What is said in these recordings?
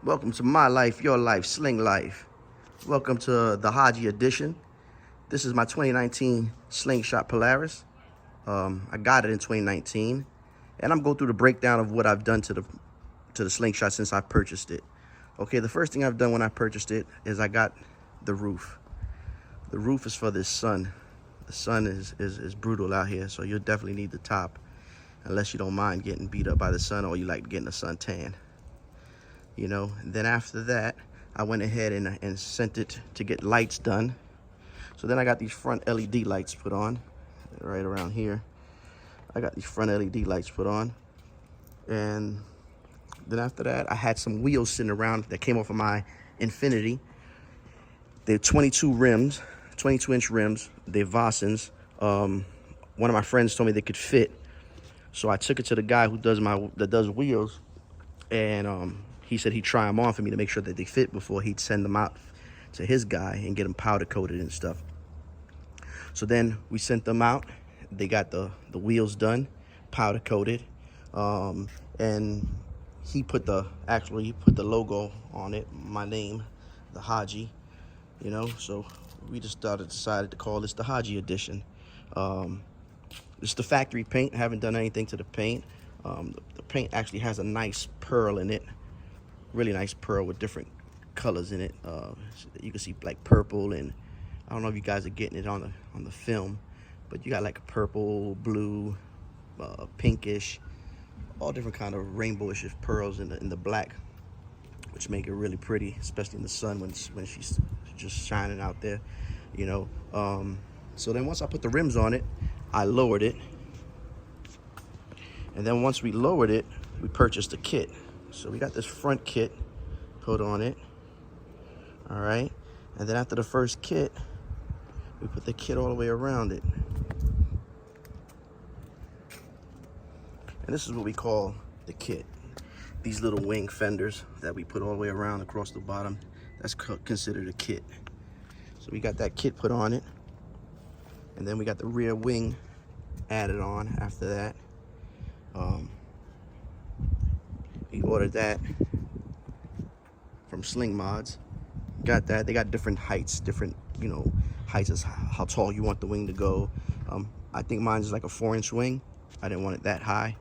Welcome to my life, your life, Sling life. Welcome to the Jhodgee edition. This is my 2019 Slingshot Polaris. I got it in 2019, and I'm going through the breakdown of what I've done to the Slingshot since I purchased it. Okay, the first thing I've done when I purchased it is I got the roof. The roof is for this sun. The sun is brutal out here, so you'll definitely need the top, unless you don't mind getting beat up by the sun or you like getting a suntan. You know, and then after that, I went ahead and sent it to get lights done. So then I got these front LED lights put on, right around here. I got these front LED lights put on. And then after that, I had some wheels sitting around that came off of my Infinity. They're 22 rims, 22-inch rims. They're Vossens. One of my friends told me they could fit. So I took it to the guy who does wheels, and he said he'd try them on for me to make sure that they fit before he'd send them out to his guy and get them powder coated and stuff. So then we sent them out. They got the wheels done, powder coated, and he put the logo on it, my name, the Jhodgee, you know. So we just decided to call this the Jhodgee edition. It's the factory paint. I haven't done anything to the paint. The paint actually has a nice pearl in it. Really nice pearl with different colors in it. You can see like purple, and I don't know if you guys are getting it on the film, but you got like a purple, blue, pinkish, all different kind of rainbowish pearls in the black, which make it really pretty, especially in the sun when she's just shining out there, you know. So then once I put the rims on it, I lowered it, and then once we lowered it, we purchased a kit. So we got this front kit put on it, all right? And then after the first kit, we put the kit all the way around it. And this is what we call the kit. These little wing fenders that we put all the way around across the bottom, that's considered a kit. So we got that kit put on it. And then we got the rear wing added on after that. We ordered that from Sling mods. Got that. They got different heights, different, you know, heights as how tall you want the wing to go. I think mine is like a 4-inch wing. I didn't want it that high.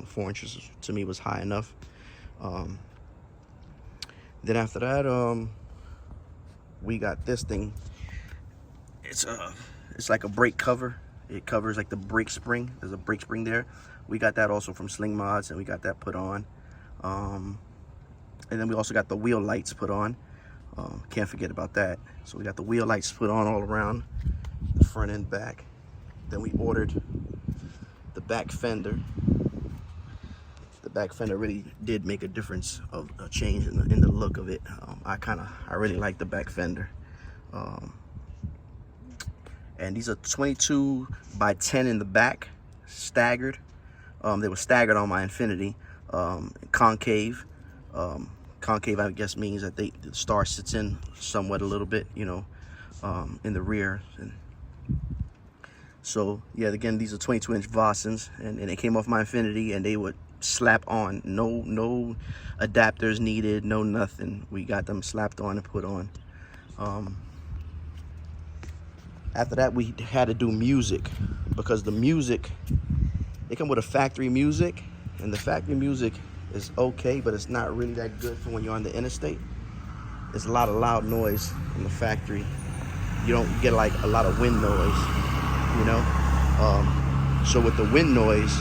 4 inches to me was high enough. Then after that, we got this thing. It's like a brake cover. It covers like the brake spring. There's a brake spring there. We got that also from Sling mods, and we got that put on. And then we also got the wheel lights put on. Can't forget about that. So we got the wheel lights put on all around the front and back. Then we ordered the back fender. The back fender really did make a difference of a change in the look of it. I really like the back fender. And these are 22 by 10 in the back, staggered. They were staggered on my Infinity. Concave. Concave, I guess, means that the star sits in somewhat a little bit, you know, in the rear. And so, yeah, again, these are 22-inch Vossens, and they came off my Infinity, and they would slap on. No adapters needed, no nothing. We got them slapped on and put on. After that, we had to do music, because the music, they come with a factory music, and the factory music is okay, but it's not really that good for when you're on the interstate. There's a lot of loud noise in the factory. You don't get like a lot of wind noise, you know. So with the wind noise,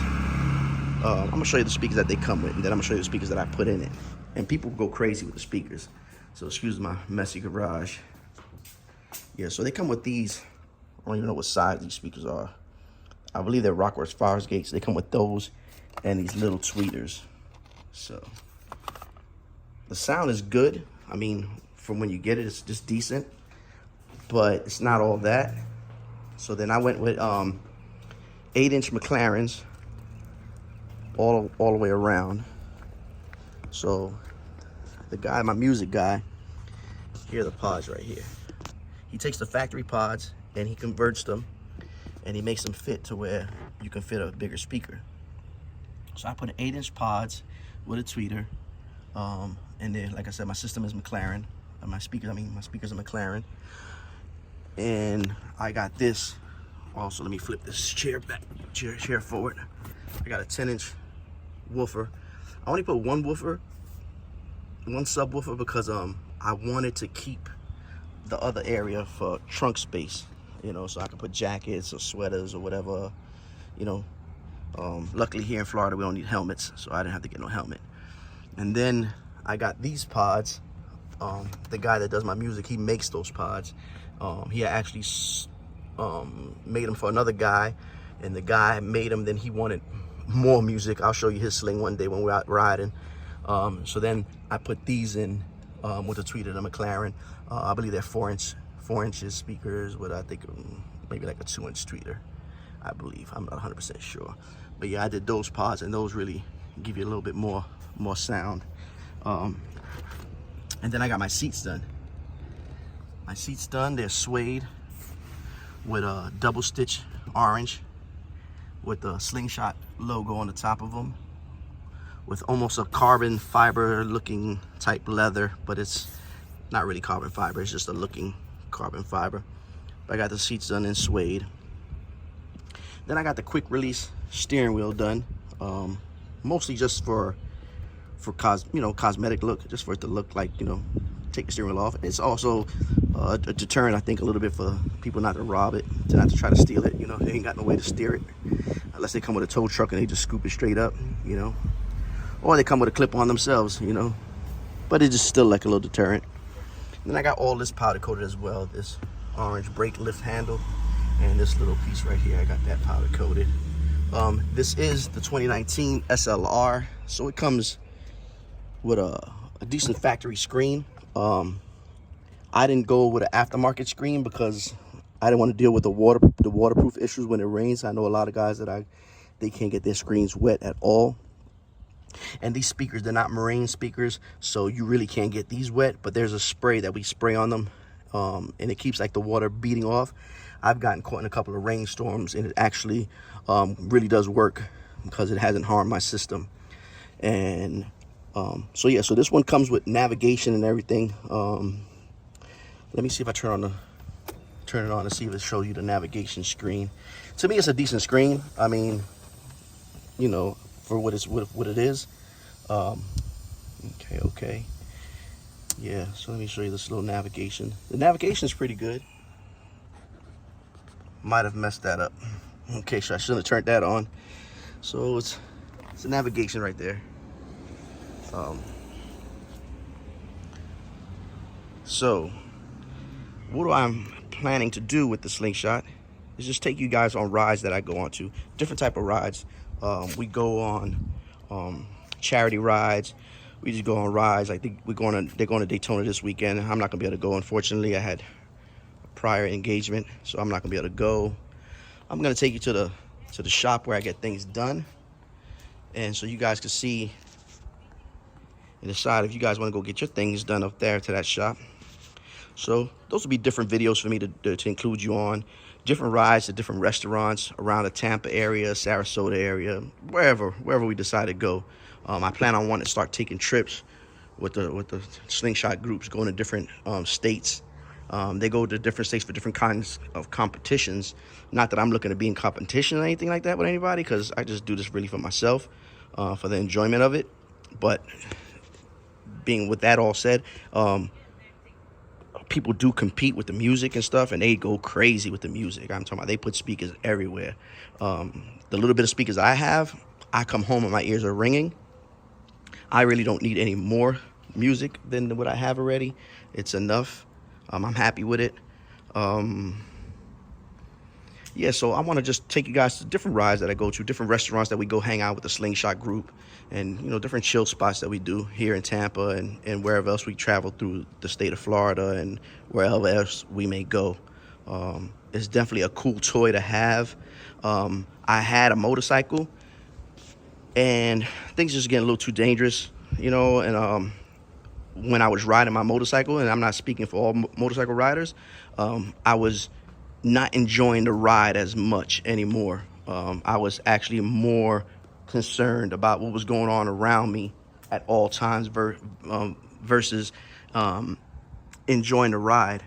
I'm gonna show you the speakers that they come with, and then I'm gonna show you the speakers that I put in it. And people go crazy with the speakers, so excuse my messy garage. Yeah, so they come with these. I don't even know what size these speakers are. I believe they're Rockworks Fires Gates. They come with those and these little tweeters. So the sound is good. I mean, from when you get it, it's just decent, but it's not all that. So then I went with 8-inch McLarens all the way around. So the guy, my music guy, here are the pods right here. He takes the factory pods and he converts them, and he makes them fit to where you can fit a bigger speaker. So I put 8-inch pods with a tweeter, And then, like I said, my system is McLaren. My speakers are McLaren. And I got this. Also, let me flip this chair back, chair forward. I got a 10-inch woofer. I only put one subwoofer because I wanted to keep the other area for trunk space, you know, so I could put jackets or sweaters or whatever, you know. Luckily here in Florida we don't need helmets, so I didn't have to get no helmet. And then I got these pods. The guy that does my music, he makes those pods. He actually made them for another guy, and the guy made them, then he wanted more music. I'll show you his Sling one day when we're out riding. So then I put these in with a tweeter, the McLaren. I believe they're 4 inches speakers with, I think, maybe like a 2-inch tweeter, I believe. I'm not 100% sure. But yeah, I did those pods, and those really give you a little bit more sound. And then I got my seats done. My seats done, they're suede with a double stitch orange with the Slingshot logo on the top of them, with almost a carbon fiber looking type leather, but it's not really carbon fiber, it's just a looking carbon fiber. But I got the seats done in suede. Then I got the quick release steering wheel done, mostly just for cosmetic look, just for it to look like, you know, take the steering wheel off. It's also a deterrent, I think, a little bit for people not to rob it, to not to try to steal it. You know, they ain't got no way to steer it unless they come with a tow truck and they just scoop it straight up, you know, or they come with a clip on themselves, you know. But it's just still like a little deterrent. And then I got all this powder coated as well, this orange brake lift handle, and this little piece right here, I got that powder coated. This is the 2019 SLR, so it comes with a decent factory screen. I didn't go with an aftermarket screen because I didn't want to deal with the waterproof issues when it rains. I know a lot of guys that they can't get their screens wet at all. And these speakers, they're not marine speakers, so you really can't get these wet. But there's a spray that we spray on them, and it keeps like the water beating off. I've gotten caught in a couple of rainstorms, and it actually really does work because it hasn't harmed my system. And so yeah, so this one comes with navigation and everything. Let me see if I turn it on to see if it shows you the navigation screen. To me, it's a decent screen. I mean, you know, for what it is. Okay. Yeah, so let me show you this little navigation. The navigation is pretty good. Might have messed that up. Okay, so I shouldn't have turned that on. So it's a navigation right there. So what I'm planning to do with the Slingshot is just take you guys on rides that I go on to, different type of rides. We go on charity rides. We just go on rides. I think they're going to Daytona this weekend. I'm not gonna be able to go, unfortunately. I had a prior engagement, so I'm not gonna be able to go. I'm gonna take you to the shop where I get things done, and so you guys can see and decide if you guys want to go get your things done up there to that shop. So those will be different videos for me to include you on. Different rides to different restaurants around the Tampa area, Sarasota area, wherever we decide to go. I plan on wanting to start taking trips with the Slingshot groups, going to different states. They go to different states for different kinds of competitions. Not that I'm looking to be in competition or anything like that with anybody, because I just do this really for myself, for the enjoyment of it. But being with that all said, people do compete with the music and stuff, and they go crazy with the music. I'm talking about they put speakers everywhere. The little bit of speakers I have, I come home and my ears are ringing. I really don't need any more music than what I have already. It's enough. I'm happy with it. Yeah, so I want to just take you guys to different rides that I go to, different restaurants that we go hang out with the Slingshot group, and, you know, different chill spots that we do here in Tampa and wherever else we travel through the state of Florida and wherever else we may go. It's definitely a cool toy to have. I had a motorcycle, and things just getting a little too dangerous, you know, and when I was riding my motorcycle, and I'm not speaking for all motorcycle riders, I was not enjoying the ride as much anymore. I was actually more concerned about what was going on around me at all times versus enjoying the ride,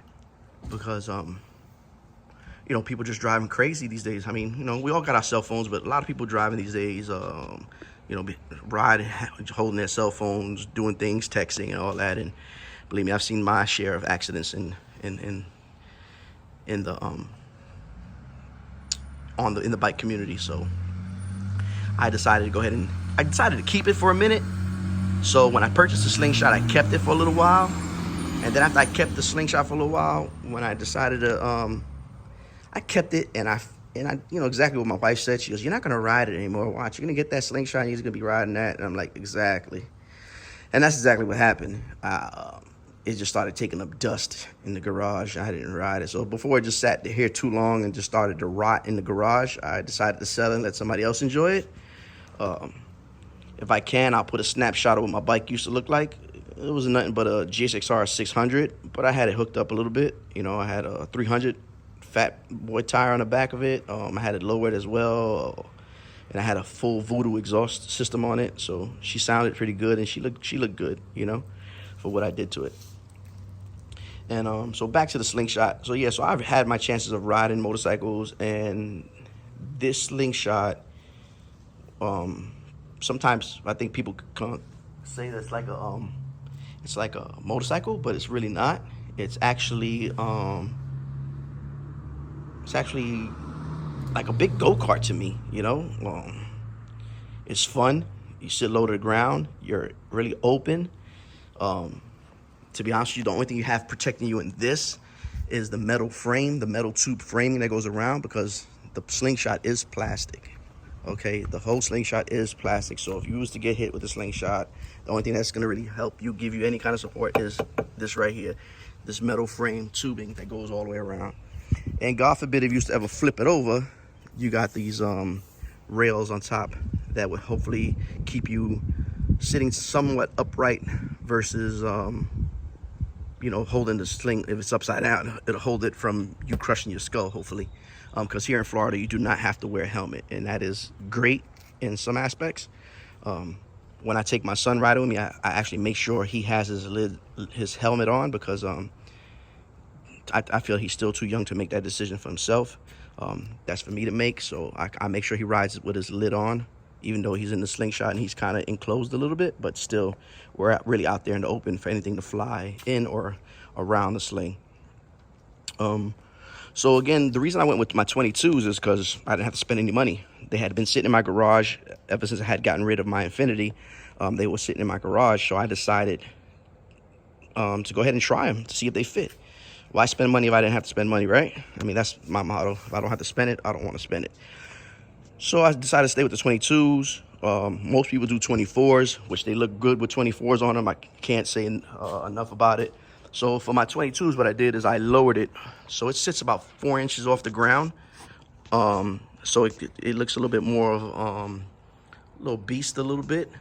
because you know, people just driving crazy these days. I mean, you know, we all got our cell phones, but a lot of people driving these days, you know, riding, holding their cell phones, doing things, texting and all that. And believe me, I've seen my share of accidents in the bike community. So I decided to go ahead and I decided to keep it for a minute. So when I purchased the Slingshot, I kept it for a little while. And then after I kept the Slingshot for a little while, when I decided to, I kept it, and I, you know, exactly what my wife said. She goes, "You're not gonna ride it anymore. Watch, you're gonna get that Slingshot, and you're gonna be riding that." And I'm like, exactly. And that's exactly what happened. It just started taking up dust in the garage. I didn't ride it. So before it just sat here too long and just started to rot in the garage, I decided to sell it and let somebody else enjoy it. If I can, I'll put a snapshot of what my bike used to look like. It was nothing but a GSXR 600, but I had it hooked up a little bit. You know, I had a 300 fat boy tire on the back of it. I had it lowered as well, and I had a full Voodoo exhaust system on it. So she sounded pretty good, and she looked good, you know, for what I did to it. And so back to the Slingshot. So yeah, so I've had my chances of riding motorcycles, and this Slingshot, sometimes I think people can say that it's like a motorcycle, but it's really not. It's actually like a big go-kart to me, you know. It's fun. You sit low to the ground. You're really open. To be honest with you, the only thing you have protecting you in this is the metal frame, the metal tube framing that goes around, because the Slingshot is plastic. Okay, the whole Slingshot is plastic. So if you was to get hit with a Slingshot, the only thing that's gonna really help you, give you any kind of support, is this right here, this metal frame tubing that goes all the way around. And God forbid if you used to ever flip it over, you got these rails on top that would hopefully keep you sitting somewhat upright versus you know, holding the sling. If it's upside down, it'll hold it from you crushing your skull, hopefully. Because here in Florida, you do not have to wear a helmet, and that is great in some aspects. When I take my son riding with me, I actually make sure he has his helmet on, because I feel he's still too young to make that decision for himself. That's for me to make, so I make sure he rides with his lid on, even though he's in the Slingshot and he's kind of enclosed a little bit, but still, we're really out there in the open for anything to fly in or around the sling. So again, the reason I went with my 22s is because I didn't have to spend any money. They had been sitting in my garage ever since I had gotten rid of my Infinity. They were sitting in my garage, so I decided to go ahead and try them to see if they fit. Why spend money if I didn't have to spend money, right? I mean, that's my motto. If I don't have to spend it, I don't want to spend it. So I decided to stay with the 22s. Most people do 24s, which they look good with 24s on them. I can't say enough about it. So for my 22s, what I did is I lowered it so it sits about 4 inches off the ground. So it looks a little bit more of a little beast a little bit.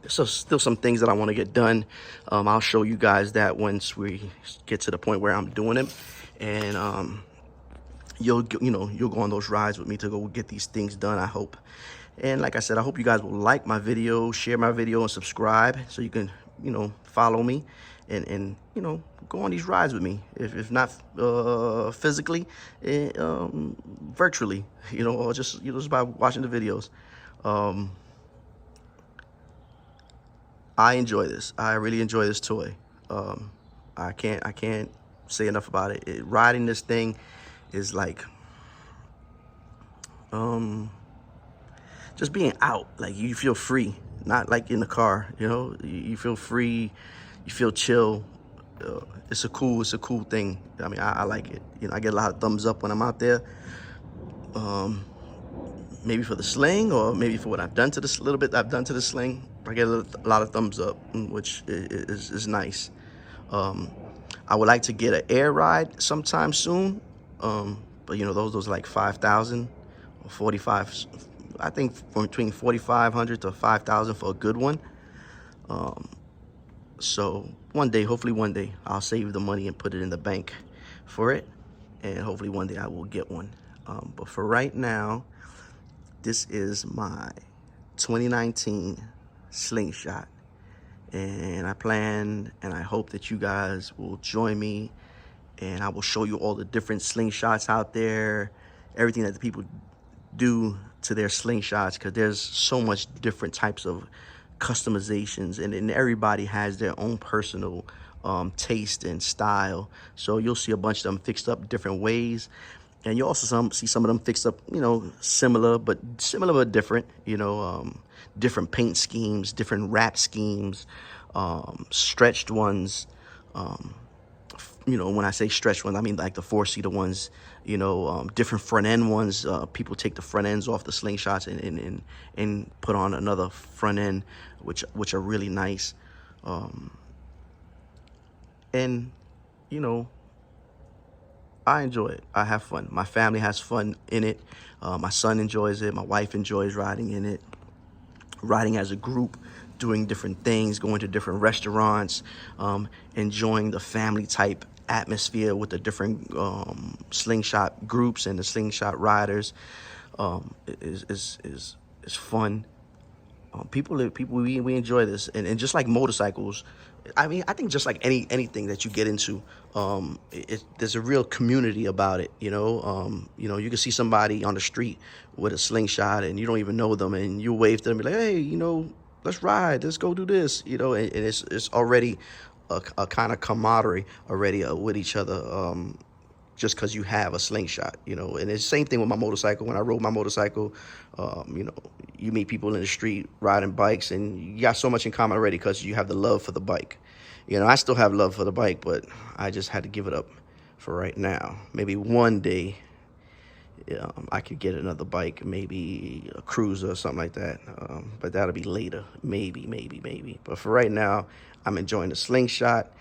There's still some things that I want to get done. I'll show you guys that once we get to the point where I'm doing it, and you'll go on those rides with me to go get these things done, I hope. And like I said, I hope you guys will like my video, share my video, and subscribe so you can, you know, follow me and you know, go on these rides with me. If not physically, virtually, you know, or just, you know, just by watching the videos. I enjoy this. I really enjoy this toy. I can't say enough about it. Riding this thing is like just being out. Like, you feel free, not like in the car, you know. You feel free, you feel chill. It's a cool thing. I mean, I like it. You know, I get a lot of thumbs up when I'm out there. Maybe for the sling, or maybe for what I've done to this little bit I've done to the sling. I get a lot of thumbs up, which is nice. I would like to get an air ride sometime soon, but you know, those are like 5,000 or 45. I think from between 4,500 to 5,000 for a good one. So one day, hopefully one day, I'll save the money and put it in the bank for it, and hopefully one day I will get one. But for right now, this is my 2019 Slingshot, And I plan and I hope that you guys will join me, and I will show you all the different slingshots out there, everything that the people do to their slingshots, because there's so much different types of customizations, and everybody has their own personal taste and style. So you'll see a bunch of them fixed up different ways, and you also see some of them fixed up, similar but different. Different paint schemes, different wrap schemes, stretched ones. When I say stretched ones, I mean like the 4-seater ones. Different front end ones. People take the front ends off the slingshots and put on another front end, which are really nice. And I enjoy it. I have fun. My family has fun in it. My son enjoys it. My wife enjoys riding in it. Riding as a group, doing different things, going to different restaurants, enjoying the family type atmosphere with the different slingshot groups and the slingshot riders is fun. We enjoy this, and just like motorcycles, I mean, I think just like anything that you get into, there's a real community about it. You can see somebody on the street with a slingshot and you don't even know them, and you wave to them, be like, hey, let's ride, let's go do this, and it's already a kind of camaraderie already with each other. Just because you have a slingshot, and it's the same thing with my motorcycle. When I rode my motorcycle, you meet people in the street riding bikes, and you got so much in common already because you have the love for the bike. I still have love for the bike, but I just had to give it up for right now. Maybe one day I could get another bike, maybe a cruiser or something like that, but that'll be later, maybe. But for right now, I'm enjoying the slingshot.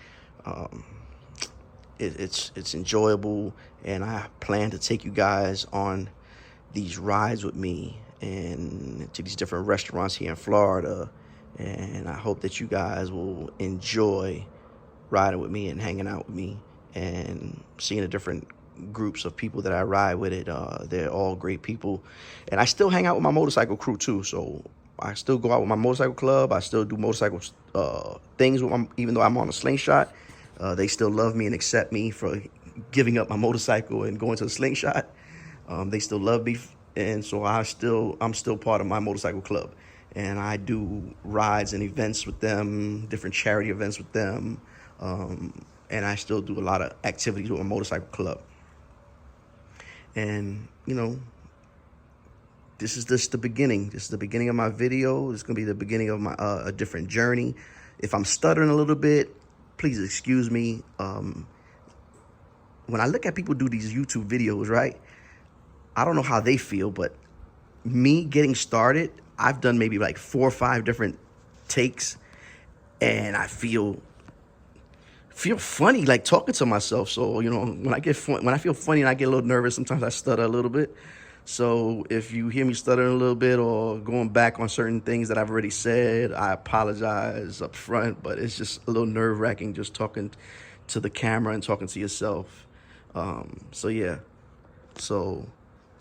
It's enjoyable, and I plan to take you guys on these rides with me and to these different restaurants here in Florida, and I hope that you guys will enjoy riding with me and hanging out with me and seeing the different groups of people that I ride with it. They're all great people, and I still hang out with my motorcycle crew too. So I still go out with my motorcycle club. I still do motorcycle things with even though I'm on a slingshot. They still love me and accept me for giving up my motorcycle and going to the slingshot. They still love me, and so I'm still part of my motorcycle club, and I do rides and events with them, different charity events with them, and I still do a lot of activities with my motorcycle club. And this is just the beginning. This is the beginning of my video. It's gonna be the beginning of my a different journey. If I'm stuttering a little bit, please excuse me. When I look at people do these YouTube videos, right? I don't know how they feel, but me getting started, I've done maybe like 4 or 5 different takes, and I feel funny, like talking to myself. So when I feel funny and I get a little nervous, sometimes I stutter a little bit. So if you hear me stuttering a little bit or going back on certain things that I've already said, I apologize up front, but it's just a little nerve-wracking just talking to the camera and talking to yourself. So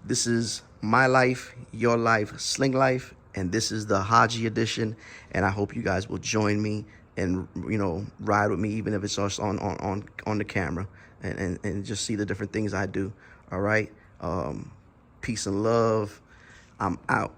this is my life, your life, Sling Life, and this is the Jhodgee edition, and I hope you guys will join me and ride with me, even if it's just on the camera, and just see the different things I do. All right. Peace and love. I'm out.